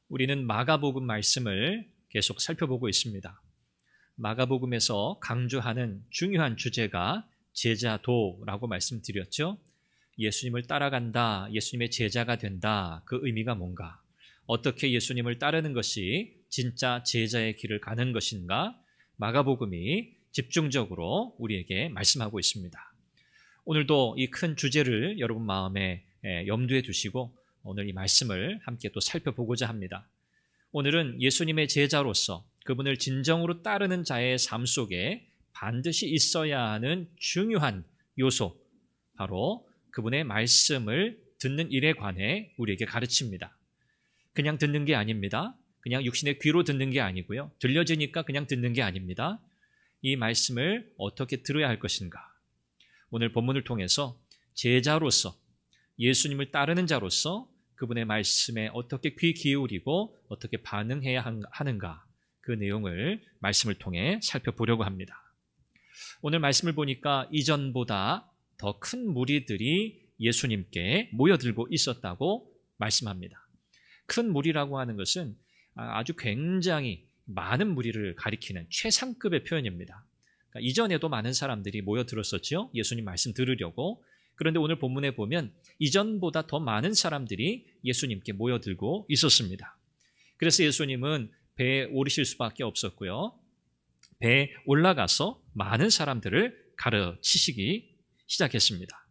우리는 마가복음 말씀을 계속 살펴보고 있습니다. 마가복음에서 강조하는 중요한 주제가 제자도라고 말씀드렸죠. 예수님을 따라간다, 예수님의 제자가 된다. 그 의미가 뭔가? 어떻게 예수님을 따르는 것이 진짜 제자의 길을 가는 것인가? 마가복음이 집중적으로 우리에게 말씀하고 있습니다. 오늘도 이 큰 주제를 여러분 마음에 염두에 두시고 오늘 이 말씀을 함께 또 살펴보고자 합니다. 오늘은 예수님의 제자로서 그분을 진정으로 따르는 자의 삶 속에 반드시 있어야 하는 중요한 요소, 바로 그분의 말씀을 듣는 일에 관해 우리에게 가르칩니다. 그냥 듣는 게 아닙니다. 그냥 육신의 귀로 듣는 게 아니고요. 들려지니까 그냥 듣는 게 아닙니다. 이 말씀을 어떻게 들어야 할 것인가? 오늘 본문을 통해서 제자로서, 예수님을 따르는 자로서 그분의 말씀에 어떻게 귀 기울이고 어떻게 반응해야 하는가, 그 내용을 말씀을 통해 살펴보려고 합니다. 오늘 말씀을 보니까 이전보다 더 큰 무리들이 예수님께 모여들고 있었다고 말씀합니다. 큰 무리라고 하는 것은 아주 굉장히 많은 무리를 가리키는 최상급의 표현입니다. 그러니까 이전에도 많은 사람들이 모여들었었죠. 예수님 말씀 들으려고. 그런데 오늘 본문에 보면 이전보다 더 많은 사람들이 예수님께 모여들고 있었습니다. 그래서 예수님은 배에 오르실 수밖에 없었고요. 배에 올라가서 많은 사람들을 가르치시기 시작했습니다.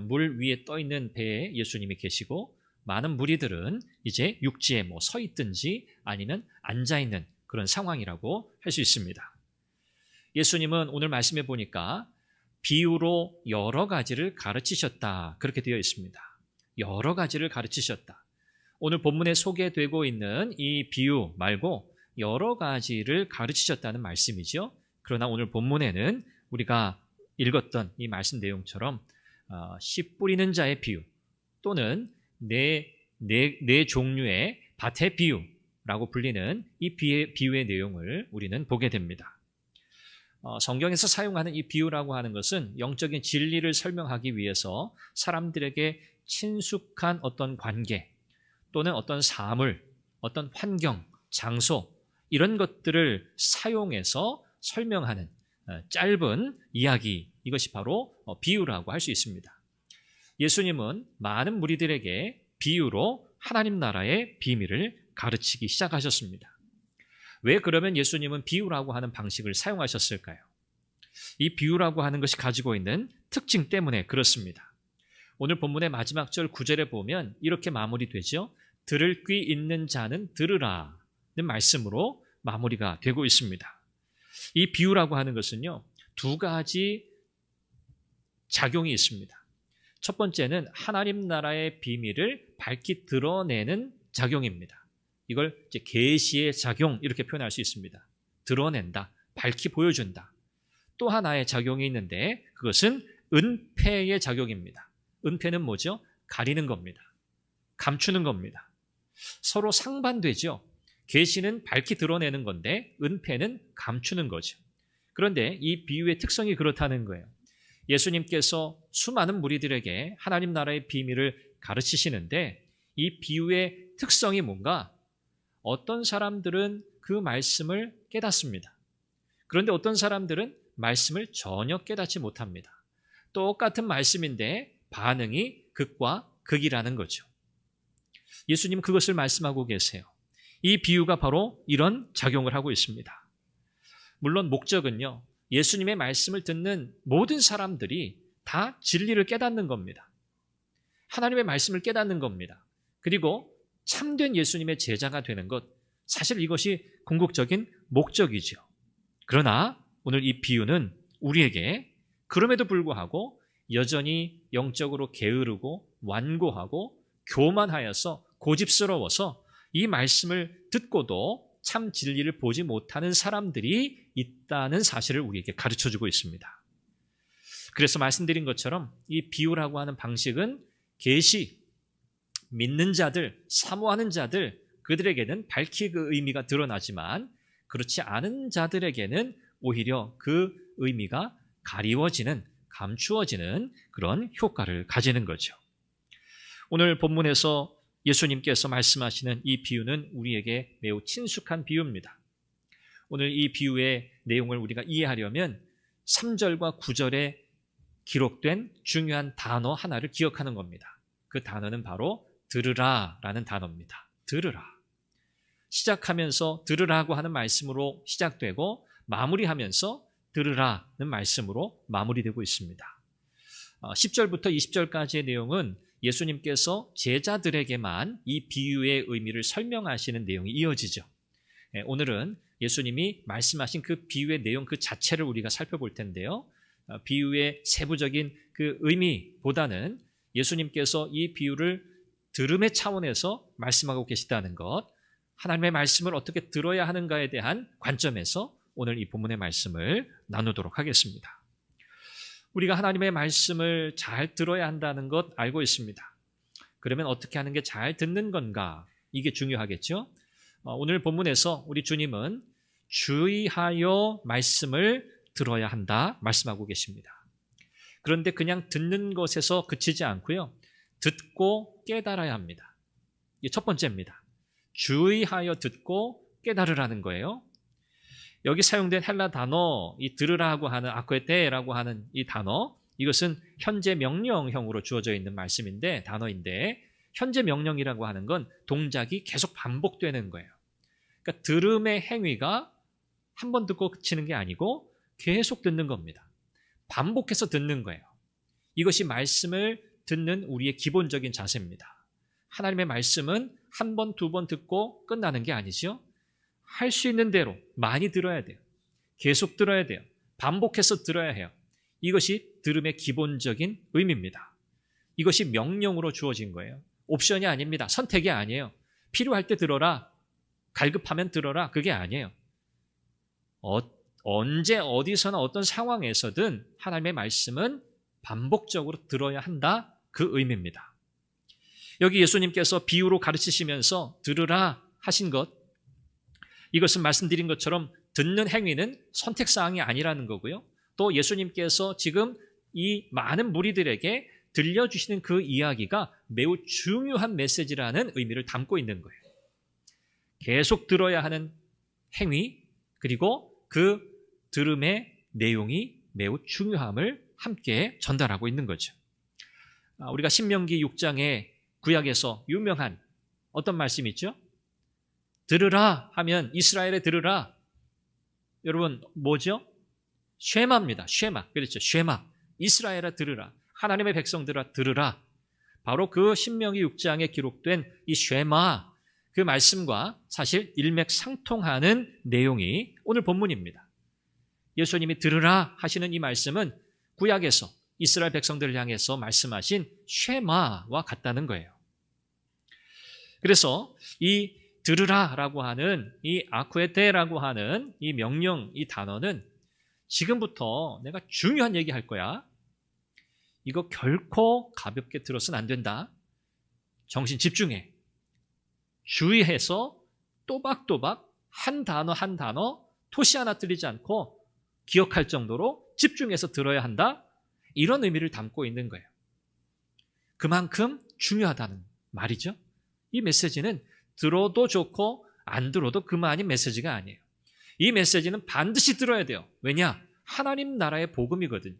물 위에 떠 있는 배에 예수님이 계시고 많은 무리들은 이제 육지에 서 있든지 아니면 앉아 있는 그런 상황이라고 할 수 있습니다. 예수님은 오늘 말씀해 보니까 비유로 여러 가지를 가르치셨다, 그렇게 되어 있습니다. 여러 가지를 가르치셨다. 오늘 본문에 소개되고 있는 이 비유 말고 여러 가지를 가르치셨다는 말씀이죠. 그러나 오늘 본문에는 우리가 읽었던 이 말씀 내용처럼 씨 뿌리는 자의 비유 또는 네 종류의 밭의 비유라고 불리는 이 비유의 내용을 우리는 보게 됩니다. 성경에서 사용하는 이 비유라고 하는 것은 영적인 진리를 설명하기 위해서 사람들에게 친숙한 어떤 관계 또는 어떤 사물, 어떤 환경, 장소, 이런 것들을 사용해서 설명하는 짧은 이야기, 이것이 바로 비유라고 할 수 있습니다. 예수님은 많은 무리들에게 비유로 하나님 나라의 비밀을 가르치기 시작하셨습니다. 왜 그러면 예수님은 비유라고 하는 방식을 사용하셨을까요? 이 비유라고 하는 것이 가지고 있는 특징 때문에 그렇습니다. 오늘 본문의 마지막 절 9절에 보면 이렇게 마무리되죠. 들을 귀 있는 자는 들으라는 말씀으로 마무리가 되고 있습니다. 이 비유라고 하는 것은요, 두 가지 작용이 있습니다. 첫 번째는 하나님 나라의 비밀을 밝히 드러내는 작용입니다. 이걸 이제 계시의 작용, 이렇게 표현할 수 있습니다. 드러낸다, 밝히 보여준다. 또 하나의 작용이 있는데 그것은 은폐의 작용입니다. 은폐는 뭐죠? 가리는 겁니다. 감추는 겁니다. 서로 상반되죠. 계시는 밝히 드러내는 건데 은폐는 감추는 거죠. 그런데 이 비유의 특성이 그렇다는 거예요. 예수님께서 수많은 무리들에게 하나님 나라의 비밀을 가르치시는데 이 비유의 특성이 뭔가? 어떤 사람들은 그 말씀을 깨닫습니다. 그런데 어떤 사람들은 말씀을 전혀 깨닫지 못합니다. 똑같은 말씀인데 반응이 극과 극이라는 거죠. 예수님 그것을 말씀하고 계세요. 이 비유가 바로 이런 작용을 하고 있습니다. 물론 목적은요, 예수님의 말씀을 듣는 모든 사람들이 다 진리를 깨닫는 겁니다. 하나님의 말씀을 깨닫는 겁니다. 그리고 참된 예수님의 제자가 되는 것, 사실 이것이 궁극적인 목적이죠. 그러나 오늘 이 비유는 우리에게 그럼에도 불구하고 여전히 영적으로 게으르고 완고하고 교만하여서 고집스러워서 이 말씀을 듣고도 참 진리를 보지 못하는 사람들이 있다는 사실을 우리에게 가르쳐주고 있습니다. 그래서 말씀드린 것처럼 이 비유라고 하는 방식은 계시, 믿는 자들, 사모하는 자들, 그들에게는 밝히 그 의미가 드러나지만 그렇지 않은 자들에게는 오히려 그 의미가 가리워지는, 감추어지는 그런 효과를 가지는 거죠. 오늘 본문에서 예수님께서 말씀하시는 이 비유는 우리에게 매우 친숙한 비유입니다. 오늘 이 비유의 내용을 우리가 이해하려면 3절과 9절에 기록된 중요한 단어 하나를 기억하는 겁니다. 그 단어는 바로 들으라라는 단어입니다. 들으라. 시작하면서 들으라고 하는 말씀으로 시작되고 마무리하면서 들으라는 말씀으로 마무리되고 있습니다. 10절부터 20절까지의 내용은 예수님께서 제자들에게만 이 비유의 의미를 설명하시는 내용이 이어지죠. 오늘은 예수님이 말씀하신 그 비유의 내용 그 자체를 우리가 살펴볼 텐데요. 비유의 세부적인 그 의미보다는 예수님께서 이 비유를 들음의 차원에서 말씀하고 계시다는 것, 하나님의 말씀을 어떻게 들어야 하는가에 대한 관점에서 오늘 이 본문의 말씀을 나누도록 하겠습니다. 우리가 하나님의 말씀을 잘 들어야 한다는 것 알고 있습니다. 그러면 어떻게 하는 게 잘 듣는 건가? 이게 중요하겠죠? 오늘 본문에서 우리 주님은 주의하여 말씀을 들어야 한다 말씀하고 계십니다. 그런데 그냥 듣는 것에서 그치지 않고요. 듣고 깨달아야 합니다. 이게 첫 번째입니다. 주의하여 듣고 깨달으라는 거예요. 여기 사용된 헬라 단어, 이 들으라고 하는 아쿠에테라고 하는 이 단어, 이것은 현재 명령형으로 주어져 있는 말씀인데, 단어인데, 현재 명령이라고 하는 건 동작이 계속 반복되는 거예요. 그러니까 들음의 행위가 한 번 듣고 그치는 게 아니고 계속 듣는 겁니다. 반복해서 듣는 거예요. 이것이 말씀을 듣는 우리의 기본적인 자세입니다. 하나님의 말씀은 한 번, 두 번 듣고 끝나는 게 아니죠. 할 수 있는 대로 많이 들어야 돼요. 계속 들어야 돼요. 반복해서 들어야 해요. 이것이 들음의 기본적인 의미입니다. 이것이 명령으로 주어진 거예요. 옵션이 아닙니다. 선택이 아니에요. 필요할 때 들어라. 갈급하면 들어라. 그게 아니에요. 언제 어디서나 어떤 상황에서든 하나님의 말씀은 반복적으로 들어야 한다. 그 의미입니다. 여기 예수님께서 비유로 가르치시면서 들으라 하신 것, 이것은 말씀드린 것처럼 듣는 행위는 선택사항이 아니라는 거고요. 또 예수님께서 지금 이 많은 무리들에게 들려주시는 그 이야기가 매우 중요한 메시지라는 의미를 담고 있는 거예요. 계속 들어야 하는 행위, 그리고 그 들음의 내용이 매우 중요함을 함께 전달하고 있는 거죠. 우리가 신명기 6장에 구약에서 유명한 어떤 말씀이 있죠? 들으라 하면 이스라엘에 들으라. 여러분 뭐죠? 쉐마입니다. 쉐마. 그렇죠. 쉐마. 이스라엘아 들으라. 하나님의 백성들아 들으라. 바로 그 신명기 6장에 기록된 이 쉐마, 그 말씀과 사실 일맥상통하는 내용이 오늘 본문입니다. 예수님이 들으라 하시는 이 말씀은 구약에서 이스라엘 백성들을 향해서 말씀하신 쉐마와 같다는 거예요. 그래서 이 들으라라고 하는 이 아쿠에테라고 하는 이 명령, 이 단어는 지금부터 내가 중요한 얘기 할 거야. 이거 결코 가볍게 들어서는 안 된다. 정신 집중해. 주의해서 또박또박 한 단어 한 단어 토시 하나 틀리지 않고 기억할 정도로 집중해서 들어야 한다. 이런 의미를 담고 있는 거예요. 그만큼 중요하다는 말이죠. 이 메시지는 들어도 좋고 안 들어도 그만인 메시지가 아니에요. 이 메시지는 반드시 들어야 돼요. 왜냐? 하나님 나라의 복음이거든요.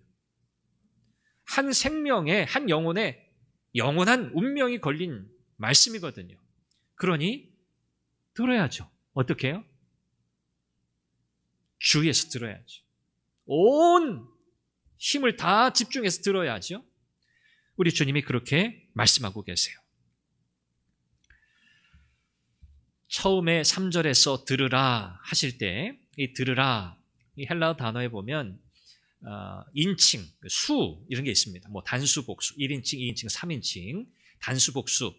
한 생명에, 한 영혼에 영원한 운명이 걸린 말씀이거든요. 그러니 들어야죠. 어떻게 해요? 주의해서 들어야죠. 온 힘을 다 집중해서 들어야죠. 우리 주님이 그렇게 말씀하고 계세요. 처음에 3절에서 들으라 하실 때 이 들으라, 이 헬라어 단어에 보면 인칭, 수 이런 게 있습니다. 뭐 단수, 복수, 1인칭, 2인칭, 3인칭, 단수, 복수.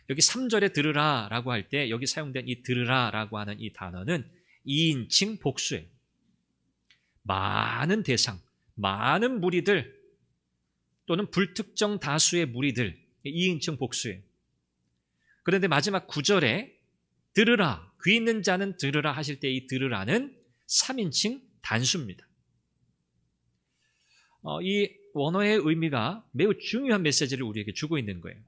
여기 3절에 들으라라고 할 때 여기 사용된 이 들으라라고 하는 이 단어는 2인칭 복수예요. 많은 대상, 많은 무리들 또는 불특정 다수의 무리들, 2인칭 복수예요. 그런데 마지막 9절에 들으라, 귀 있는 자는 들으라 하실 때 이 들으라는 3인칭 단수입니다. 이 원어의 의미가 매우 중요한 메시지를 우리에게 주고 있는 거예요.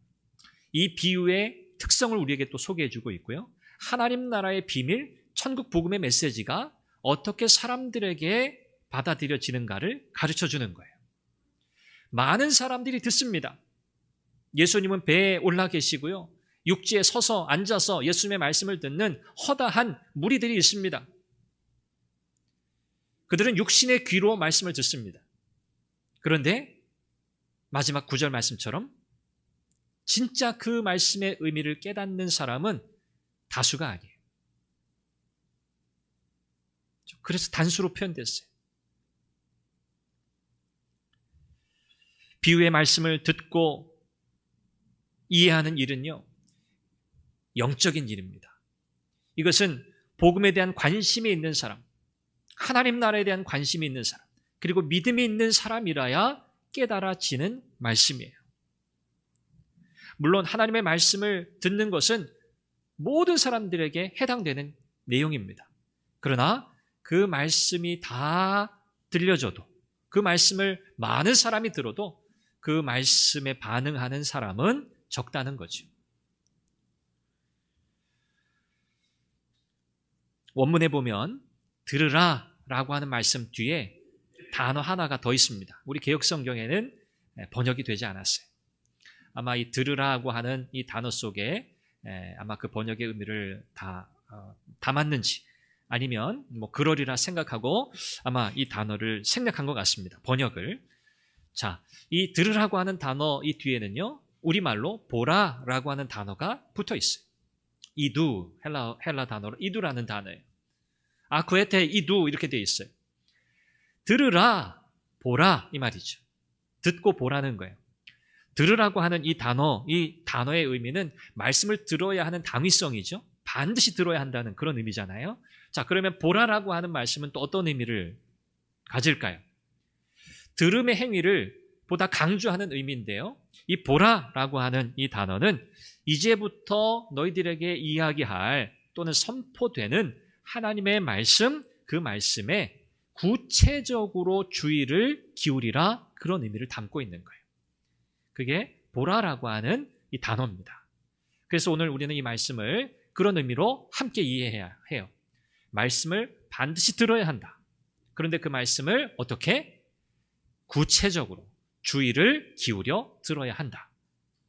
이 비유의 특성을 우리에게 또 소개해주고 있고요. 하나님 나라의 비밀, 천국 복음의 메시지가 어떻게 사람들에게 받아들여지는가를 가르쳐주는 거예요. 많은 사람들이 듣습니다. 예수님은 배에 올라 계시고요. 육지에 서서 앉아서 예수님의 말씀을 듣는 허다한 무리들이 있습니다. 그들은 육신의 귀로 말씀을 듣습니다. 그런데 마지막 9절 말씀처럼 진짜 그 말씀의 의미를 깨닫는 사람은 다수가 아니에요. 그래서 단수로 표현됐어요. 비유의 말씀을 듣고 이해하는 일은요, 영적인 일입니다. 이것은 복음에 대한 관심이 있는 사람, 하나님 나라에 대한 관심이 있는 사람, 그리고 믿음이 있는 사람이라야 깨달아지는 말씀이에요. 물론 하나님의 말씀을 듣는 것은 모든 사람들에게 해당되는 내용입니다. 그러나 그 말씀이 다 들려져도, 그 말씀을 많은 사람이 들어도 그 말씀에 반응하는 사람은 적다는 거죠. 원문에 보면 들으라 라고 하는 말씀 뒤에 단어 하나가 더 있습니다. 우리 개역성경에는 번역이 되지 않았어요. 아마 이 들으라고 하는 이 단어 속에 아마 그 번역의 의미를 다 담았는지, 아니면 뭐 그러리라 생각하고 아마 이 단어를 생략한 것 같습니다. 번역을. 자, 이 들으라고 하는 단어 이 뒤에는요, 우리말로 보라라고 하는 단어가 붙어 있어요. 이두, 헬라 단어로 이두라는 단어예요. 아쿠에테 이두 이렇게 되어 있어요. 들으라, 보라 이 말이죠. 듣고 보라는 거예요. 들으라고 하는 이 단어의 의미는 말씀을 들어야 하는 당위성이죠. 반드시 들어야 한다는 그런 의미잖아요. 자, 그러면 보라라고 하는 말씀은 또 어떤 의미를 가질까요? 들음의 행위를 보다 강조하는 의미인데요. 이 보라라고 하는 이 단어는 이제부터 너희들에게 이야기할 또는 선포되는 하나님의 말씀, 그 말씀에 구체적으로 주의를 기울이라, 그런 의미를 담고 있는 거예요. 그게 보라라고 하는 이 단어입니다. 그래서 오늘 우리는 이 말씀을 그런 의미로 함께 이해해야 해요. 말씀을 반드시 들어야 한다. 그런데 그 말씀을 어떻게? 구체적으로 주의를 기울여 들어야 한다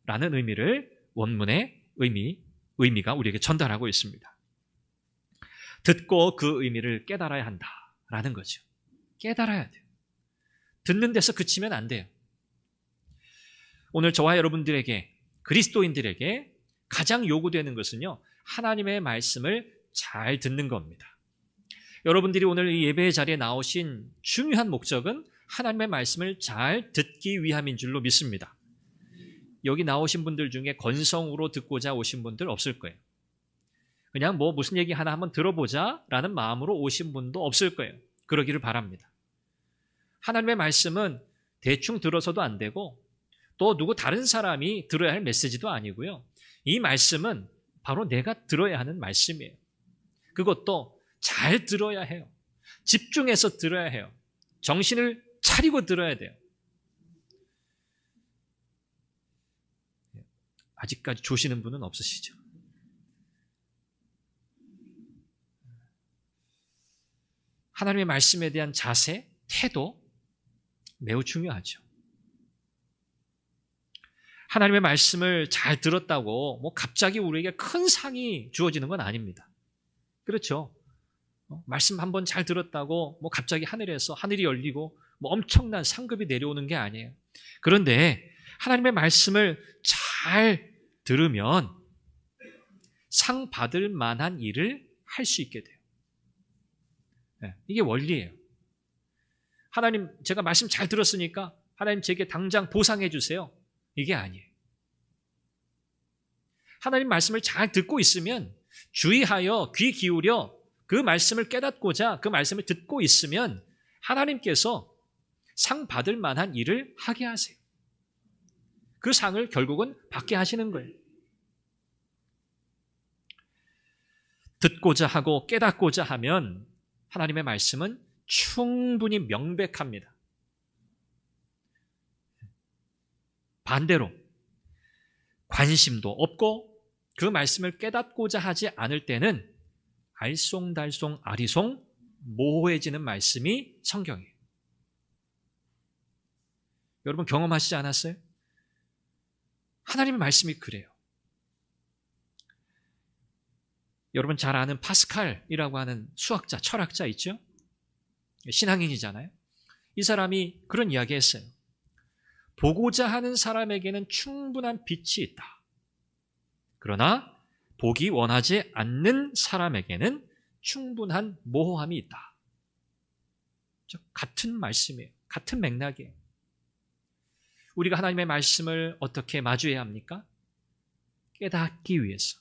라는 의미를 원문의 의미가 우리에게 전달하고 있습니다. 듣고 그 의미를 깨달아야 한다라는 거죠. 깨달아야 돼요. 듣는 데서 그치면 안 돼요. 오늘 저와 여러분들에게, 그리스도인들에게 가장 요구되는 것은요, 하나님의 말씀을 잘 듣는 겁니다. 여러분들이 오늘 이 예배의 자리에 나오신 중요한 목적은 하나님의 말씀을 잘 듣기 위함인 줄로 믿습니다. 여기 나오신 분들 중에 건성으로 듣고자 오신 분들 없을 거예요. 그냥 뭐 무슨 얘기 하나 한번 들어보자 라는 마음으로 오신 분도 없을 거예요. 그러기를 바랍니다. 하나님의 말씀은 대충 들어서도 안 되고 또 누구 다른 사람이 들어야 할 메시지도 아니고요. 이 말씀은 바로 내가 들어야 하는 말씀이에요. 그것도 잘 들어야 해요. 집중해서 들어야 해요. 정신을 차리고 들어야 돼요. 아직까지 조시는 분은 없으시죠? 하나님의 말씀에 대한 자세, 태도 매우 중요하죠. 하나님의 말씀을 잘 들었다고 뭐 갑자기 우리에게 큰 상이 주어지는 건 아닙니다. 그렇죠? 말씀 한번 잘 들었다고 뭐 갑자기 하늘이 열리고 뭐 엄청난 상급이 내려오는 게 아니에요. 그런데 하나님의 말씀을 잘 들으면 상 받을 만한 일을 할 수 있게 돼요. 네, 이게 원리예요. 하나님, 제가 말씀 잘 들었으니까 하나님 제게 당장 보상해 주세요. 이게 아니에요. 하나님 말씀을 잘 듣고 있으면, 주의하여 귀 기울여 그 말씀을 깨닫고자 그 말씀을 듣고 있으면 하나님께서 상 받을 만한 일을 하게 하세요. 그 상을 결국은 받게 하시는 거예요. 듣고자 하고 깨닫고자 하면 하나님의 말씀은 충분히 명백합니다. 반대로 관심도 없고 그 말씀을 깨닫고자 하지 않을 때는 알쏭달쏭 아리송 모호해지는 말씀이 성경이에요. 여러분 경험하시지 않았어요? 하나님의 말씀이 그래요. 여러분 잘 아는 파스칼이라고 하는 수학자, 철학자 있죠? 신앙인이잖아요. 이 사람이 그런 이야기 했어요. 보고자 하는 사람에게는 충분한 빛이 있다. 그러나 보기 원하지 않는 사람에게는 충분한 모호함이 있다. 같은 말씀이에요. 같은 맥락이에요. 우리가 하나님의 말씀을 어떻게 마주해야 합니까? 깨닫기 위해서,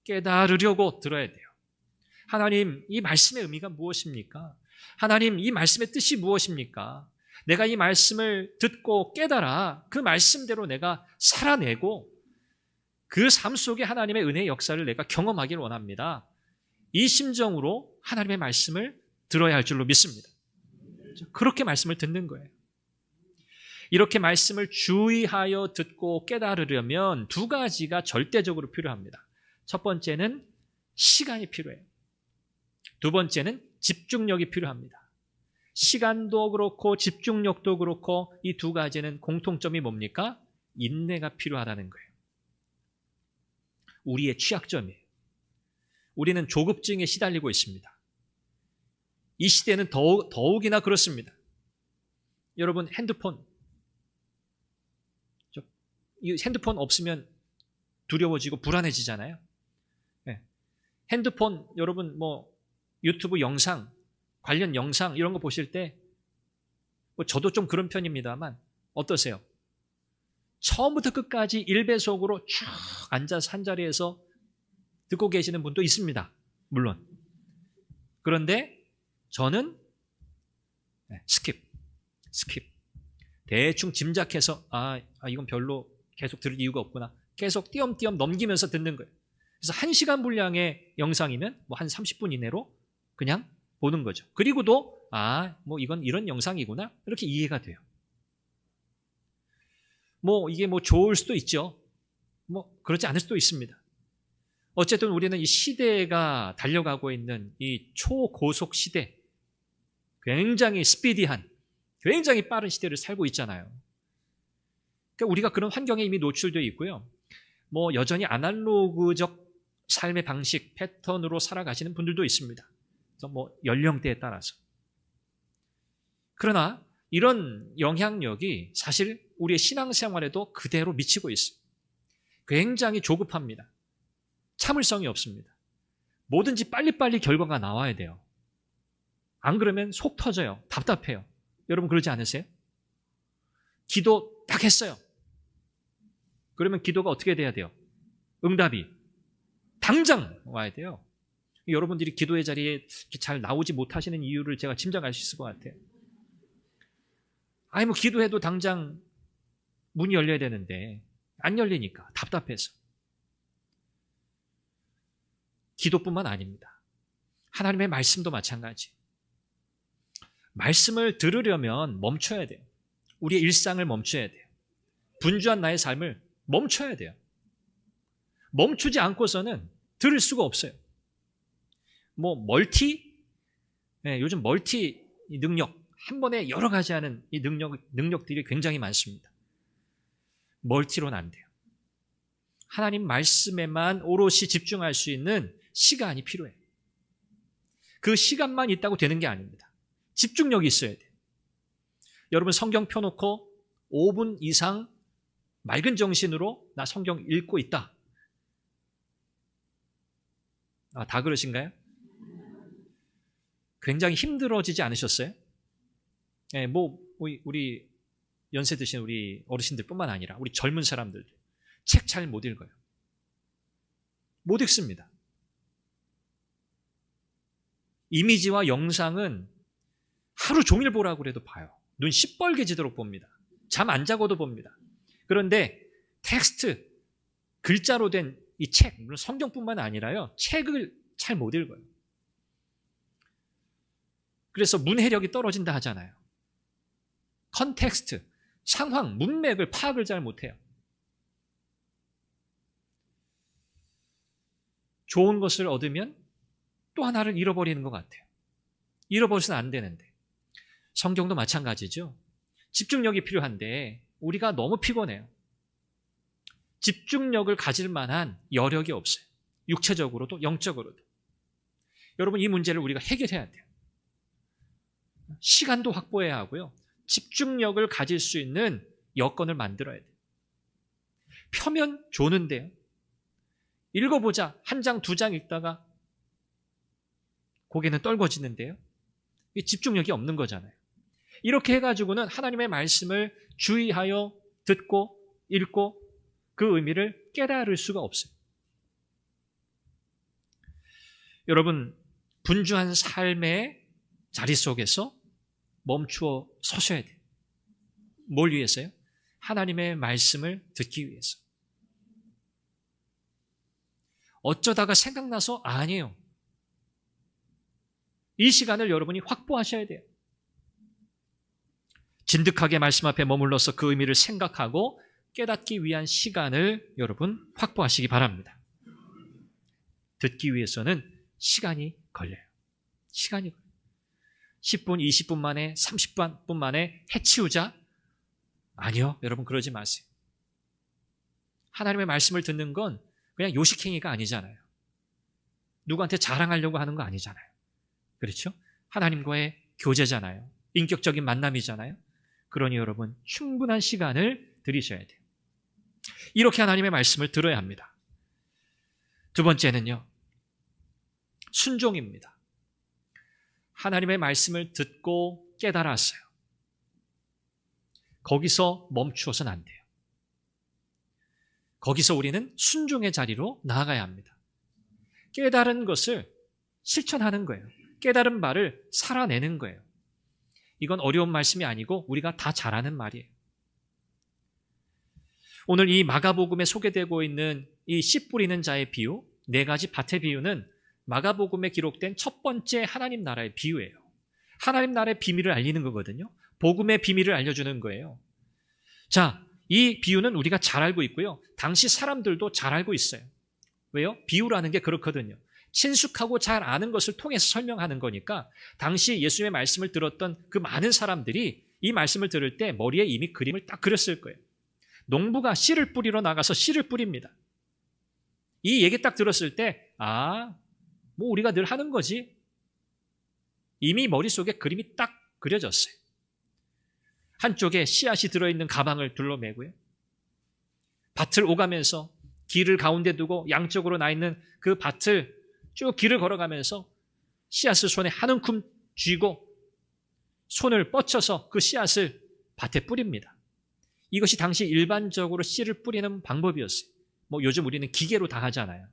깨달으려고 들어야 돼요. 하나님, 이 말씀의 의미가 무엇입니까? 하나님, 이 말씀의 뜻이 무엇입니까? 내가 이 말씀을 듣고 깨달아 그 말씀대로 내가 살아내고 그 삶 속에 하나님의 은혜의 역사를 내가 경험하기를 원합니다. 이 심정으로 하나님의 말씀을 들어야 할 줄로 믿습니다. 그렇게 말씀을 듣는 거예요. 이렇게 말씀을 주의하여 듣고 깨달으려면 두 가지가 절대적으로 필요합니다. 첫 번째는 시간이 필요해요. 두 번째는 집중력이 필요합니다. 시간도 그렇고 집중력도 그렇고 이 두 가지는 공통점이 뭡니까? 인내가 필요하다는 거예요. 우리의 취약점이에요. 우리는 조급증에 시달리고 있습니다. 이 시대는 더욱이나 그렇습니다. 여러분 핸드폰, 이 핸드폰 없으면 두려워지고 불안해지잖아요. 네. 핸드폰 여러분 뭐 유튜브 영상, 관련 영상 이런 거 보실 때 저도 좀 그런 편입니다만 어떠세요? 처음부터 끝까지 1배속으로 쭉 앉아서 한 자리에서 듣고 계시는 분도 있습니다. 물론. 그런데 저는 스킵. 대충 짐작해서 이건 별로 계속 들을 이유가 없구나. 계속 띄엄띄엄 넘기면서 듣는 거예요. 그래서 1시간 분량의 영상이면 뭐 한 30분 이내로 그냥 보는 거죠. 그리고도 뭐 이건 이런 영상이구나. 이렇게 이해가 돼요. 뭐 이게 뭐 좋을 수도 있죠. 뭐 그렇지 않을 수도 있습니다. 어쨌든 우리는 이 시대가 달려가고 있는 이 초고속 시대, 굉장히 스피디한, 굉장히 빠른 시대를 살고 있잖아요. 그러니까 우리가 그런 환경에 이미 노출되어 있고요. 뭐 여전히 아날로그적 삶의 방식, 패턴으로 살아가시는 분들도 있습니다. 그래서 뭐 연령대에 따라서. 그러나 이런 영향력이 사실 우리의 신앙생활에도 그대로 미치고 있습니다. 굉장히 조급합니다. 참을성이 없습니다. 뭐든지 빨리빨리 결과가 나와야 돼요. 안 그러면 속 터져요. 답답해요. 여러분 그러지 않으세요? 기도 딱 했어요. 그러면 기도가 어떻게 돼야 돼요? 응답이 당장 와야 돼요. 여러분들이 기도의 자리에 잘 나오지 못하시는 이유를 제가 짐작할 수 있을 것 같아요. 뭐 기도해도 당장 문이 열려야 되는데 안 열리니까 답답해서. 기도뿐만 아닙니다. 하나님의 말씀도 마찬가지. 말씀을 들으려면 멈춰야 돼요. 우리의 일상을 멈춰야 돼요. 분주한 나의 삶을 멈춰야 돼요. 멈추지 않고서는 들을 수가 없어요. 요즘 멀티 능력, 한 번에 여러 가지 하는 이 능력들이 굉장히 많습니다. 멀티로는 안 돼요. 하나님 말씀에만 오롯이 집중할 수 있는 시간이 필요해요. 그 시간만 있다고 되는 게 아닙니다. 집중력이 있어야 돼요. 여러분 성경 펴놓고 5분 이상 맑은 정신으로 나 성경 읽고 있다. 다 그러신가요? 굉장히 힘들어지지 않으셨어요? 우리 연세 드신 우리 어르신들뿐만 아니라 우리 젊은 사람들 책 잘 못 읽어요. 못 읽습니다. 이미지와 영상은 하루 종일 보라고 그래도 봐요. 눈 시뻘개지도록 봅니다. 잠 안 자고도 봅니다. 그런데 텍스트, 글자로 된 이 책, 물론 성경뿐만 아니라요. 책을 잘 못 읽어요. 그래서 문해력이 떨어진다 하잖아요. 컨텍스트, 상황, 문맥을 파악을 잘 못해요. 좋은 것을 얻으면 또 하나를 잃어버리는 것 같아요. 잃어버려서는 안 되는데. 성경도 마찬가지죠. 집중력이 필요한데 우리가 너무 피곤해요. 집중력을 가질 만한 여력이 없어요. 육체적으로도 영적으로도. 여러분, 이 문제를 우리가 해결해야 돼요. 시간도 확보해야 하고요. 집중력을 가질 수 있는 여건을 만들어야 돼요. 펴면 좋는데요. 읽어보자. 한 장, 두 장 읽다가 고개는 떨궈지는데요. 집중력이 없는 거잖아요. 이렇게 해가지고는 하나님의 말씀을 주의하여 듣고 읽고 그 의미를 깨달을 수가 없어요. 여러분, 분주한 삶의 자리 속에서 멈추어 서셔야 돼요. 뭘 위해서요? 하나님의 말씀을 듣기 위해서. 어쩌다가 생각나서 아니에요. 이 시간을 여러분이 확보하셔야 돼요. 진득하게 말씀 앞에 머물러서 그 의미를 생각하고 깨닫기 위한 시간을 여러분 확보하시기 바랍니다. 듣기 위해서는 시간이 걸려요. 시간이 걸려요. 10분, 20분 만에, 30분 만에 해치우자? 아니요. 여러분 그러지 마세요. 하나님의 말씀을 듣는 건 그냥 요식행위가 아니잖아요. 누구한테 자랑하려고 하는 거 아니잖아요. 그렇죠? 하나님과의 교제잖아요. 인격적인 만남이잖아요. 그러니 여러분 충분한 시간을 들이셔야 돼요. 이렇게 하나님의 말씀을 들어야 합니다. 두 번째는요. 순종입니다. 하나님의 말씀을 듣고 깨달았어요. 거기서 멈추어서는 안 돼요. 거기서 우리는 순종의 자리로 나아가야 합니다. 깨달은 것을 실천하는 거예요. 깨달은 바를 살아내는 거예요. 이건 어려운 말씀이 아니고 우리가 다 잘 아는 말이에요. 오늘 이 마가복음에 소개되고 있는 이 씨 뿌리는 자의 비유, 4가지 밭의 비유는 마가복음에 기록된 첫 번째 하나님 나라의 비유예요. 하나님 나라의 비밀을 알리는 거거든요. 복음의 비밀을 알려주는 거예요. 자, 이 비유는 우리가 잘 알고 있고요. 당시 사람들도 잘 알고 있어요. 왜요? 비유라는 게 그렇거든요. 친숙하고 잘 아는 것을 통해서 설명하는 거니까 당시 예수님의 말씀을 들었던 그 많은 사람들이 이 말씀을 들을 때 머리에 이미 그림을 딱 그렸을 거예요. 농부가 씨를 뿌리러 나가서 씨를 뿌립니다. 이 얘기 딱 들었을 때 뭐 우리가 늘 하는 거지. 이미 머릿속에 그림이 딱 그려졌어요. 한쪽에 씨앗이 들어있는 가방을 둘러매고요. 밭을 오가면서 길을 가운데 두고 양쪽으로 나 있는 그 밭을 쭉 길을 걸어가면서 씨앗을 손에 한 움큼 쥐고 손을 뻗쳐서 그 씨앗을 밭에 뿌립니다. 이것이 당시 일반적으로 씨를 뿌리는 방법이었어요. 뭐 요즘 우리는 기계로 다 하잖아요.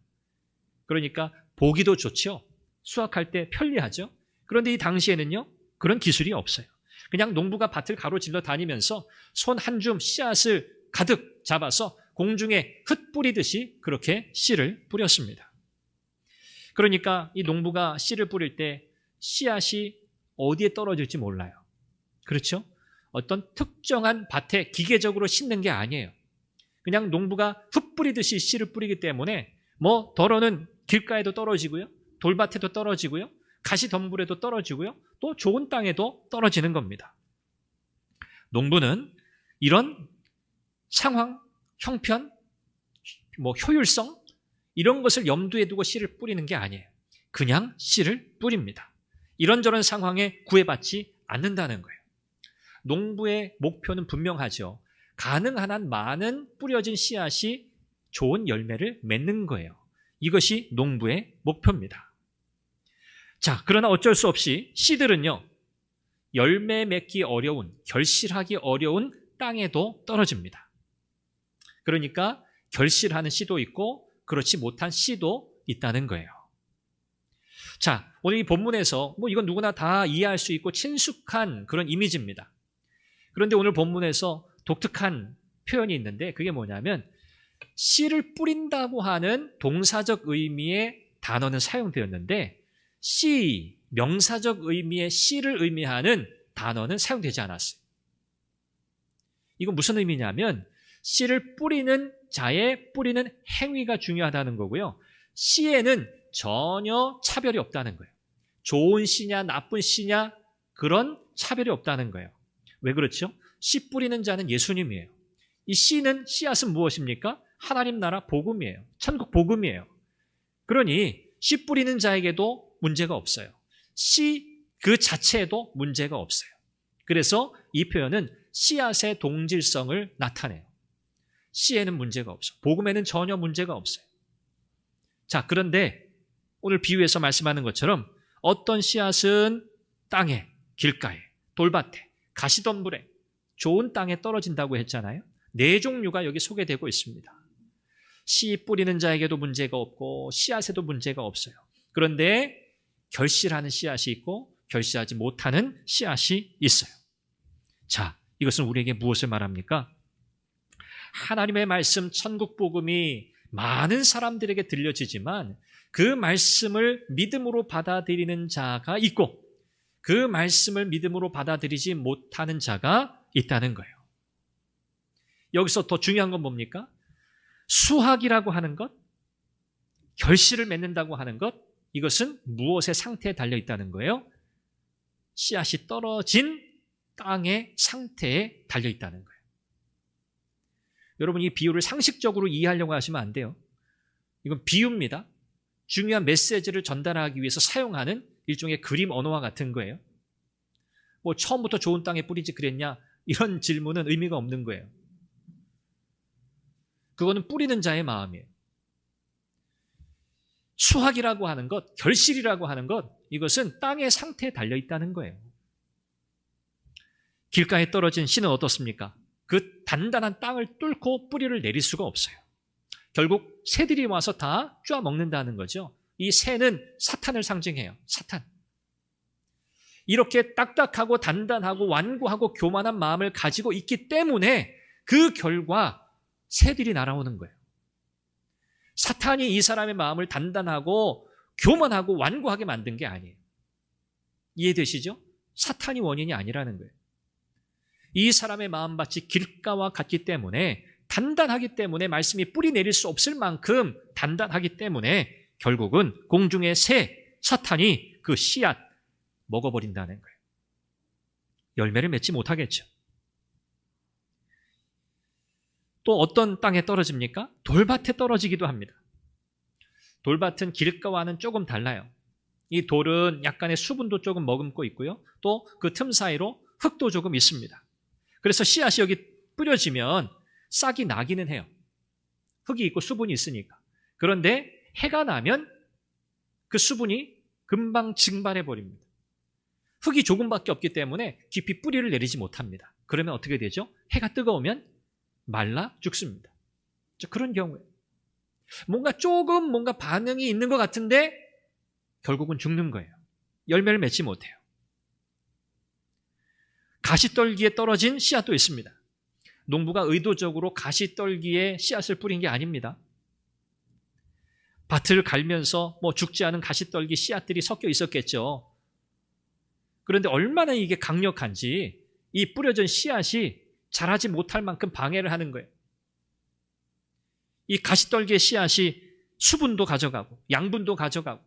그러니까 보기도 좋죠. 수확할 때 편리하죠. 그런데 이 당시에는요, 그런 기술이 없어요. 그냥 농부가 밭을 가로질러 다니면서 손 한 줌 씨앗을 가득 잡아서 공중에 흙 뿌리듯이 그렇게 씨를 뿌렸습니다. 그러니까 이 농부가 씨를 뿌릴 때 씨앗이 어디에 떨어질지 몰라요. 그렇죠? 어떤 특정한 밭에 기계적으로 심는 게 아니에요. 그냥 농부가 흙 뿌리듯이 씨를 뿌리기 때문에 뭐 더러는 길가에도 떨어지고요. 돌밭에도 떨어지고요. 가시덤불에도 떨어지고요. 또 좋은 땅에도 떨어지는 겁니다. 농부는 이런 상황, 형편, 뭐 효율성 이런 것을 염두에 두고 씨를 뿌리는 게 아니에요. 그냥 씨를 뿌립니다. 이런저런 상황에 구애받지 않는다는 거예요. 농부의 목표는 분명하죠. 가능한 한 많은 뿌려진 씨앗이 좋은 열매를 맺는 거예요. 이것이 농부의 목표입니다. 자, 그러나 어쩔 수 없이 씨들은요, 열매 맺기 어려운, 결실하기 어려운 땅에도 떨어집니다. 그러니까 결실하는 씨도 있고 그렇지 못한 씨도 있다는 거예요. 자, 오늘 이 본문에서 뭐 이건 누구나 다 이해할 수 있고 친숙한 그런 이미지입니다. 그런데 오늘 본문에서 독특한 표현이 있는데 그게 뭐냐면 씨를 뿌린다고 하는 동사적 의미의 단어는 사용되었는데 씨, 명사적 의미의 씨를 의미하는 단어는 사용되지 않았어요. 이건 무슨 의미냐면 씨를 뿌리는 자의 뿌리는 행위가 중요하다는 거고요. 씨에는 전혀 차별이 없다는 거예요. 좋은 씨냐 나쁜 씨냐 그런 차별이 없다는 거예요. 왜 그렇죠? 씨 뿌리는 자는 예수님이에요. 이 씨는 씨앗은 무엇입니까? 하나님 나라 복음이에요. 천국 복음이에요. 그러니 씨 뿌리는 자에게도 문제가 없어요. 씨 그 자체에도 문제가 없어요. 그래서 이 표현은 씨앗의 동질성을 나타내요. 씨에는 문제가 없어. 복음에는 전혀 문제가 없어요. 자, 그런데 오늘 비유에서 말씀하는 것처럼 어떤 씨앗은 땅에, 길가에, 돌밭에, 가시덤불에, 좋은 땅에 떨어진다고 했잖아요. 네 종류가 여기 소개되고 있습니다. 씨 뿌리는 자에게도 문제가 없고 씨앗에도 문제가 없어요. 그런데 결실하는 씨앗이 있고 결실하지 못하는 씨앗이 있어요. 자, 이것은 우리에게 무엇을 말합니까? 하나님의 말씀, 천국 복음이 많은 사람들에게 들려지지만 그 말씀을 믿음으로 받아들이는 자가 있고 그 말씀을 믿음으로 받아들이지 못하는 자가 있다는 거예요. 여기서 더 중요한 건 뭡니까? 수확이라고 하는 것, 결실을 맺는다고 하는 것, 이것은 무엇의 상태에 달려 있다는 거예요? 씨앗이 떨어진 땅의 상태에 달려 있다는 거예요. 여러분, 이 비유를 상식적으로 이해하려고 하시면 안 돼요. 이건 비유입니다. 중요한 메시지를 전달하기 위해서 사용하는 일종의 그림 언어와 같은 거예요. 뭐 처음부터 좋은 땅에 뿌리지 그랬냐? 이런 질문은 의미가 없는 거예요. 그거는 뿌리는 자의 마음이에요. 수확이라고 하는 것, 결실이라고 하는 것, 이것은 땅의 상태에 달려 있다는 거예요. 길가에 떨어진 씨는 어떻습니까? 그 단단한 땅을 뚫고 뿌리를 내릴 수가 없어요. 결국 새들이 와서 다 쪼아먹는다는 거죠. 이 새는 사탄을 상징해요. 사탄. 이렇게 딱딱하고 단단하고 완고하고 교만한 마음을 가지고 있기 때문에 그 결과 새들이 날아오는 거예요. 사탄이 이 사람의 마음을 단단하고 교만하고 완고하게 만든 게 아니에요. 이해되시죠? 사탄이 원인이 아니라는 거예요. 이 사람의 마음밭이 길가와 같기 때문에 단단하기 때문에 말씀이 뿌리 내릴 수 없을 만큼 단단하기 때문에 결국은 공중의 새, 사탄이 그 씨앗 먹어버린다는 거예요. 열매를 맺지 못하겠죠. 또 어떤 땅에 떨어집니까? 돌밭에 떨어지기도 합니다. 돌밭은 길가와는 조금 달라요. 이 돌은 약간의 수분도 조금 머금고 있고요. 또 그 틈 사이로 흙도 조금 있습니다. 그래서 씨앗이 여기 뿌려지면 싹이 나기는 해요. 흙이 있고 수분이 있으니까. 그런데 해가 나면 그 수분이 금방 증발해 버립니다. 흙이 조금밖에 없기 때문에 깊이 뿌리를 내리지 못합니다. 그러면 어떻게 되죠? 해가 뜨거우면 말라 죽습니다. 그런 경우에 뭔가 반응이 있는 것 같은데 결국은 죽는 거예요. 열매를 맺지 못해요. 가시떨기에 떨어진 씨앗도 있습니다. 농부가 의도적으로 가시떨기에 씨앗을 뿌린 게 아닙니다. 밭을 갈면서 죽지 않은 가시떨기 씨앗들이 섞여 있었겠죠. 그런데 얼마나 이게 강력한지 이 뿌려진 씨앗이 자라지 못할 만큼 방해를 하는 거예요. 이 가시떨기의 씨앗이 수분도 가져가고 양분도 가져가고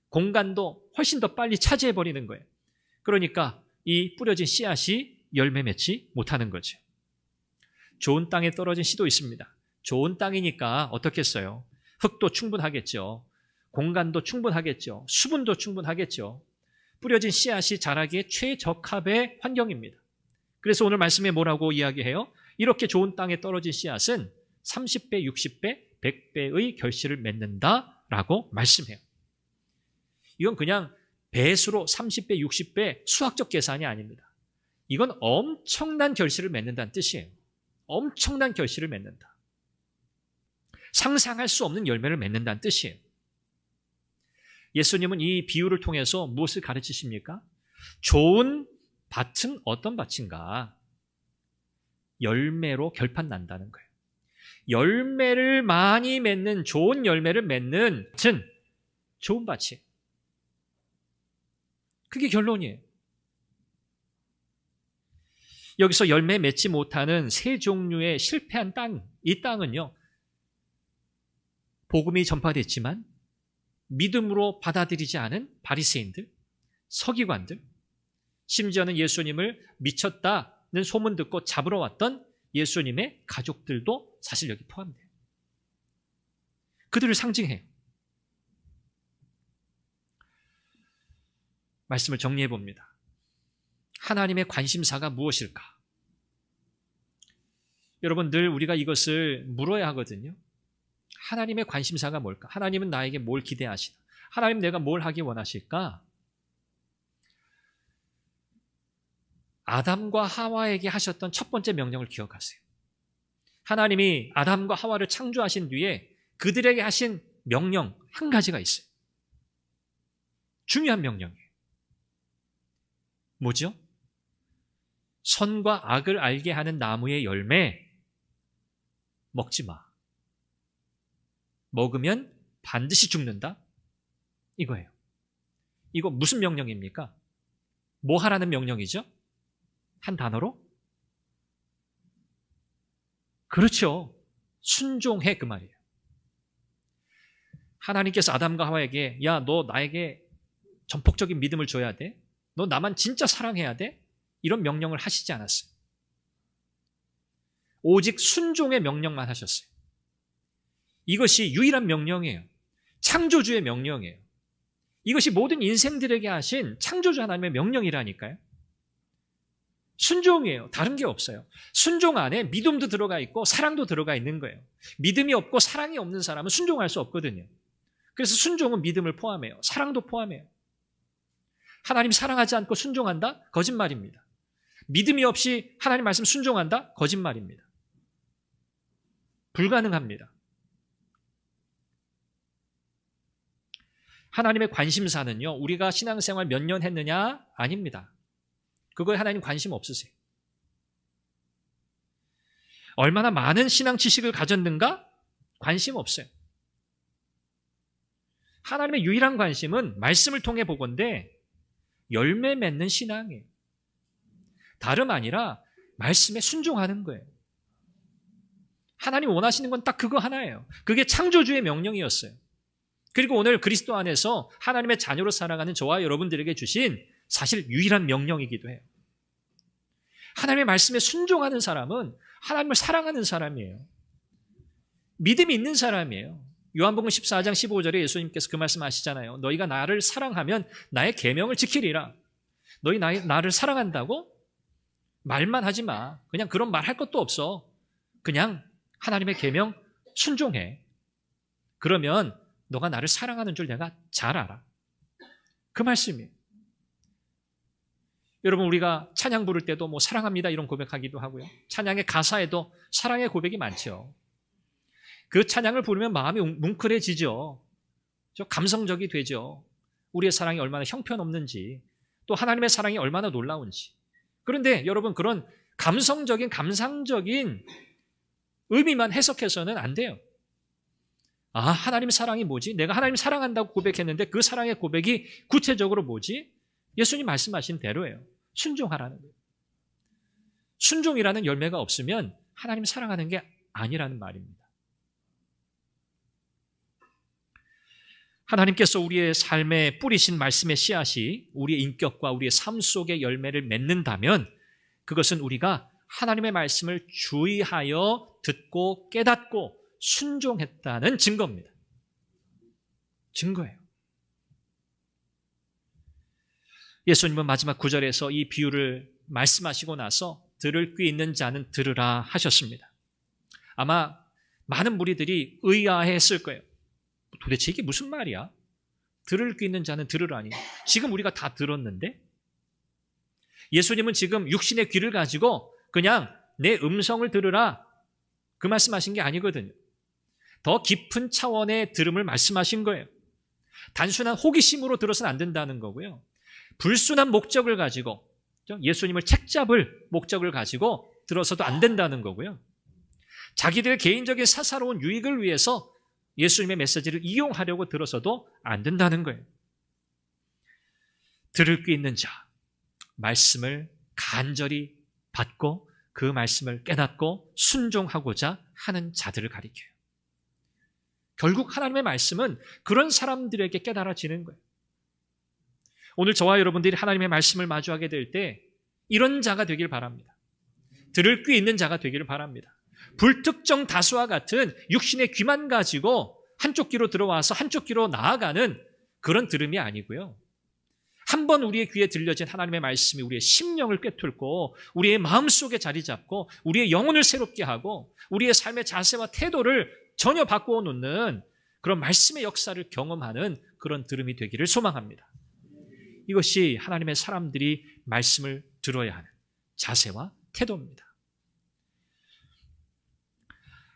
공간도 훨씬 더 빨리 차지해버리는 거예요. 그러니까 이 뿌려진 씨앗이 열매 맺지 못하는 거죠. 좋은 땅에 떨어진 씨도 있습니다. 좋은 땅이니까 어떻겠어요? 흙도 충분하겠죠. 공간도 충분하겠죠. 수분도 충분하겠죠. 뿌려진 씨앗이 자라기에 최적합의 환경입니다. 그래서 오늘 말씀에 뭐라고 이야기해요? 이렇게 좋은 땅에 떨어진 씨앗은 30배, 60배, 100배의 결실을 맺는다라고 말씀해요. 이건 그냥 배수로 30배, 60배 수학적 계산이 아닙니다. 이건 엄청난 결실을 맺는다는 뜻이에요. 엄청난 결실을 맺는다. 상상할 수 없는 열매를 맺는다는 뜻이에요. 예수님은 이 비유를 통해서 무엇을 가르치십니까? 좋은 밭은 어떤 밭인가? 열매로 결판난다는 거예요. 열매를 많이 맺는, 좋은 열매를 맺는 밭은 좋은 밭이에요. 그게 결론이에요. 여기서 열매 맺지 못하는 세 종류의 실패한 땅, 이 땅은요, 복음이 전파됐지만 믿음으로 받아들이지 않은 바리새인들, 서기관들, 심지어는 예수님을 미쳤다는 소문 듣고 잡으러 왔던 예수님의 가족들도 사실 여기 포함돼요. 그들을 상징해요. 말씀을 정리해 봅니다. 하나님의 관심사가 무엇일까? 여러분, 늘 우리가 이것을 물어야 하거든요. 하나님의 관심사가 뭘까? 하나님은 나에게 뭘 기대하시나? 하나님 내가 뭘 하기 원하실까? 아담과 하와에게 하셨던 첫 번째 명령을 기억하세요. 하나님이 아담과 하와를 창조하신 뒤에 그들에게 하신 명령 한 가지가 있어요. 중요한 명령이에요. 뭐죠? 선과 악을 알게 하는 나무의 열매 먹지 마. 먹으면 반드시 죽는다. 이거예요. 이거 무슨 명령입니까? 뭐 하라는 명령이죠? 한 단어로? 그렇죠. 순종해, 그 말이에요. 하나님께서 아담과 하와에게 야, 너 나에게 전폭적인 믿음을 줘야 돼? 너 나만 진짜 사랑해야 돼? 이런 명령을 하시지 않았어요. 오직 순종의 명령만 하셨어요. 이것이 유일한 명령이에요. 창조주의 명령이에요. 이것이 모든 인생들에게 하신 창조주 하나님의 명령이라니까요. 순종이에요. 다른 게 없어요. 순종 안에 믿음도 들어가 있고 사랑도 들어가 있는 거예요. 믿음이 없고 사랑이 없는 사람은 순종할 수 없거든요. 그래서 순종은 믿음을 포함해요. 사랑도 포함해요. 하나님 사랑하지 않고 순종한다? 거짓말입니다. 믿음이 없이 하나님 말씀 순종한다? 거짓말입니다. 불가능합니다. 하나님의 관심사는요, 우리가 신앙생활 몇 년 했느냐? 아닙니다. 그거에 하나님 관심 없으세요. 얼마나 많은 신앙 지식을 가졌는가? 관심 없어요. 하나님의 유일한 관심은 말씀을 통해 보건대 열매 맺는 신앙이에요. 다름 아니라 말씀에 순종하는 거예요. 하나님 원하시는 건 딱 그거 하나예요. 그게 창조주의 명령이었어요. 그리고 오늘 그리스도 안에서 하나님의 자녀로 살아가는 저와 여러분들에게 주신 사실 유일한 명령이기도 해요. 하나님의 말씀에 순종하는 사람은 하나님을 사랑하는 사람이에요. 믿음이 있는 사람이에요. 요한복음 14장 15절에 예수님께서 그 말씀 하시잖아요. 너희가 나를 사랑하면 나의 계명을 지키리라. 너희 나를 사랑한다고? 말만 하지 마. 그냥 그런 말 할 것도 없어. 그냥 하나님의 계명 순종해. 그러면 너가 나를 사랑하는 줄 내가 잘 알아. 그 말씀이에요. 여러분, 우리가 찬양 부를 때도 뭐 사랑합니다 이런 고백하기도 하고요. 찬양의 가사에도 사랑의 고백이 많죠. 그 찬양을 부르면 마음이 뭉클해지죠. 감성적이 되죠. 우리의 사랑이 얼마나 형편없는지, 또 하나님의 사랑이 얼마나 놀라운지. 그런데 여러분, 그런 감성적인, 감상적인 의미만 해석해서는 안 돼요. 아, 하나님 사랑이 뭐지? 내가 하나님 사랑한다고 고백했는데 그 사랑의 고백이 구체적으로 뭐지? 예수님 말씀하신 대로예요. 순종하라는 거예요. 순종이라는 열매가 없으면 하나님 사랑하는 게 아니라는 말입니다. 하나님께서 우리의 삶에 뿌리신 말씀의 씨앗이 우리의 인격과 우리의 삶 속에 열매를 맺는다면 그것은 우리가 하나님의 말씀을 주의하여 듣고 깨닫고 순종했다는 증거입니다. 증거예요. 예수님은 마지막 9절에서 이 비유를 말씀하시고 나서 들을 귀 있는 자는 들으라 하셨습니다. 아마 많은 무리들이 의아해했을 거예요. 도대체 이게 무슨 말이야? 들을 귀 있는 자는 들으라니. 지금 우리가 다 들었는데? 예수님은 지금 육신의 귀를 가지고 그냥 내 음성을 들으라 그 말씀하신 게 아니거든요. 더 깊은 차원의 들음을 말씀하신 거예요. 단순한 호기심으로 들어서는 안 된다는 거고요. 불순한 목적을 가지고 예수님을 책잡을 목적을 가지고 들어서도 안 된다는 거고요. 자기들의 개인적인 사사로운 유익을 위해서 예수님의 메시지를 이용하려고 들어서도 안 된다는 거예요. 들을 귀 있는 자, 말씀을 간절히 받고 그 말씀을 깨닫고 순종하고자 하는 자들을 가리켜요. 결국 하나님의 말씀은 그런 사람들에게 깨달아지는 거예요. 오늘 저와 여러분들이 하나님의 말씀을 마주하게 될 때 이런 자가 되길 바랍니다. 들을 귀 있는 자가 되기를 바랍니다. 불특정 다수와 같은 육신의 귀만 가지고 한쪽 귀로 들어와서 한쪽 귀로 나아가는 그런 들음이 아니고요. 한번 우리의 귀에 들려진 하나님의 말씀이 우리의 심령을 꿰뚫고 우리의 마음속에 자리 잡고 우리의 영혼을 새롭게 하고 우리의 삶의 자세와 태도를 전혀 바꾸어 놓는 그런 말씀의 역사를 경험하는 그런 들음이 되기를 소망합니다. 이것이 하나님의 사람들이 말씀을 들어야 하는 자세와 태도입니다.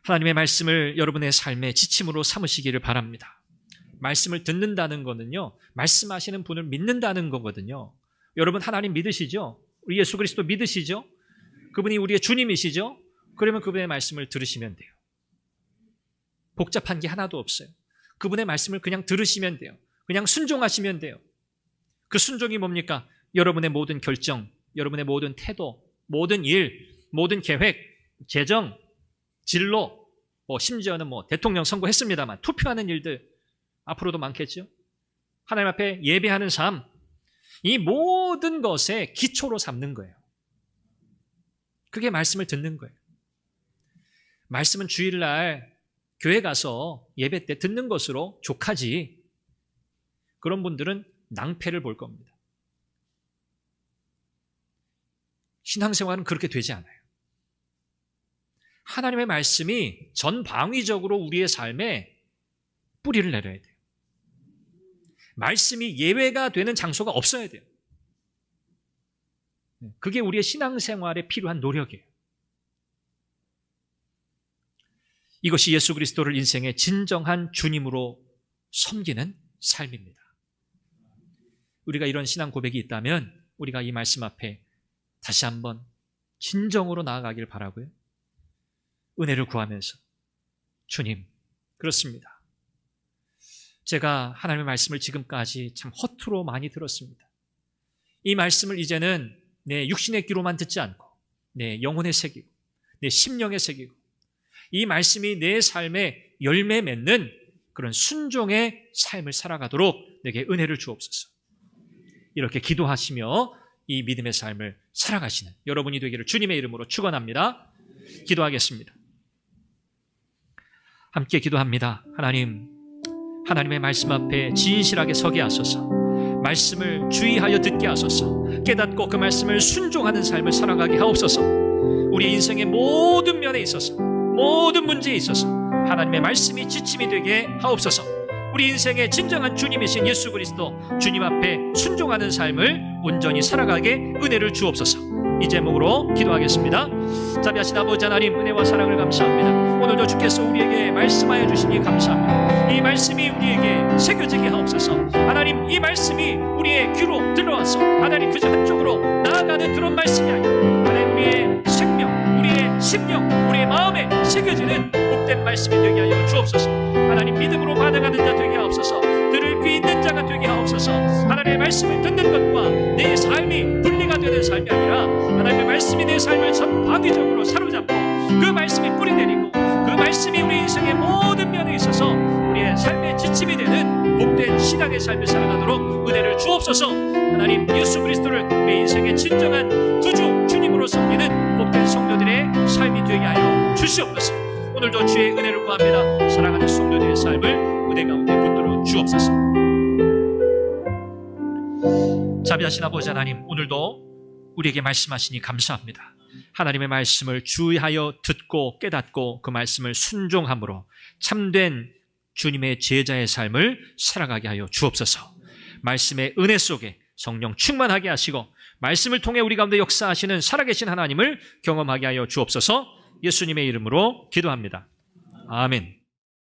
하나님의 말씀을 여러분의 삶의 지침으로 삼으시기를 바랍니다. 말씀을 듣는다는 거는요, 말씀하시는 분을 믿는다는 거거든요. 여러분 하나님 믿으시죠? 우리 예수 그리스도 믿으시죠? 그분이 우리의 주님이시죠? 그러면 그분의 말씀을 들으시면 돼요. 복잡한 게 하나도 없어요. 그분의 말씀을 그냥 들으시면 돼요. 그냥 순종하시면 돼요. 그 순종이 뭡니까? 여러분의 모든 결정, 여러분의 모든 태도, 모든 일, 모든 계획, 재정, 진로, 심지어는 대통령 선거했습니다만 투표하는 일들 앞으로도 많겠죠. 하나님 앞에 예배하는 삶, 이 모든 것에 기초로 삼는 거예요. 그게 말씀을 듣는 거예요. 말씀은 주일날 교회 가서 예배 때 듣는 것으로 족하지, 그런 분들은 낭패를 볼 겁니다. 신앙생활은 그렇게 되지 않아요. 하나님의 말씀이 전방위적으로 우리의 삶에 뿌리를 내려야 돼요. 말씀이 예외가 되는 장소가 없어야 돼요. 그게 우리의 신앙생활에 필요한 노력이에요. 이것이 예수 그리스도를 인생의 진정한 주님으로 섬기는 삶입니다. 우리가 이런 신앙 고백이 있다면 우리가 이 말씀 앞에 다시 한번 진정으로 나아가길 바라고요. 은혜를 구하면서 주님, 그렇습니다. 제가 하나님의 말씀을 지금까지 참 허투루 많이 들었습니다. 이 말씀을 이제는 내 육신의 귀로만 듣지 않고 내 영혼에 새기고 내 심령에 새기고 이 말씀이 내 삶에 열매 맺는 그런 순종의 삶을 살아가도록 내게 은혜를 주옵소서. 이렇게 기도하시며 이 믿음의 삶을 살아가시는 여러분이 되기를 주님의 이름으로 축원합니다. 기도하겠습니다. 함께 기도합니다. 하나님의 말씀 앞에 진실하게 서게 하소서. 말씀을 주의하여 듣게 하소서. 깨닫고 그 말씀을 순종하는 삶을 살아가게 하옵소서. 우리 인생의 모든 면에 있어서, 모든 문제에 있어서 하나님의 말씀이 지침이 되게 하옵소서. 우리 인생의 진정한 주님이신 예수 그리스도, 주님 앞에 순종하는 삶을 온전히 살아가게 은혜를 주옵소서. 이 제목으로 기도하겠습니다. 자비하신 아버지 하나님, 은혜와 사랑을 감사합니다. 오늘도 주께서 우리에게 말씀하여 주시니 감사합니다. 이 말씀이 우리에게 새겨지게 하옵소서. 하나님, 이 말씀이 우리의 귀로 들어와서 하나님 그저 한쪽으로 나아가는 그런 말씀이 아니라 하나님 우리의 생명, 우리의 심령, 우리의 마음에 새겨지는 복된 말씀이 되게 하여 주옵소서. 하나님, 믿음으로 반응하는 자 되게 하옵소서. 들을 귀 있는 자가 되게 하옵소서. 하나님의 말씀을 듣는 것과 내 삶이 분리가 되는 삶이 아니라 하나님의 말씀이 내 삶을 전방위적으로 사로잡고 그 말씀이 뿌리내리고 그 말씀이 우리 인생의 모든 면에 있어서 우리의 삶의 지침이 되는 복된 신앙의 삶을 살아가도록 은혜를 주옵소서. 하나님, 예수 그리스도를 내 인생의 진정한 구주 주님으로 섬기는 복된 성도들의 삶이 되게 하여 주시옵소서. 오늘도 주의 은혜를 구합니다. 사랑하는 성도들의 삶을 은혜 가운데 붙들어 주옵소서. 자비하신 아버지 하나님, 오늘도 우리에게 말씀하시니 감사합니다. 하나님의 말씀을 주의하여 듣고 깨닫고 그 말씀을 순종함으로 참된 주님의 제자의 삶을 살아가게 하여 주옵소서. 말씀의 은혜 속에 성령 충만하게 하시고 말씀을 통해 우리 가운데 역사하시는 살아계신 하나님을 경험하게 하여 주옵소서. 예수님의 이름으로 기도합니다. 아멘.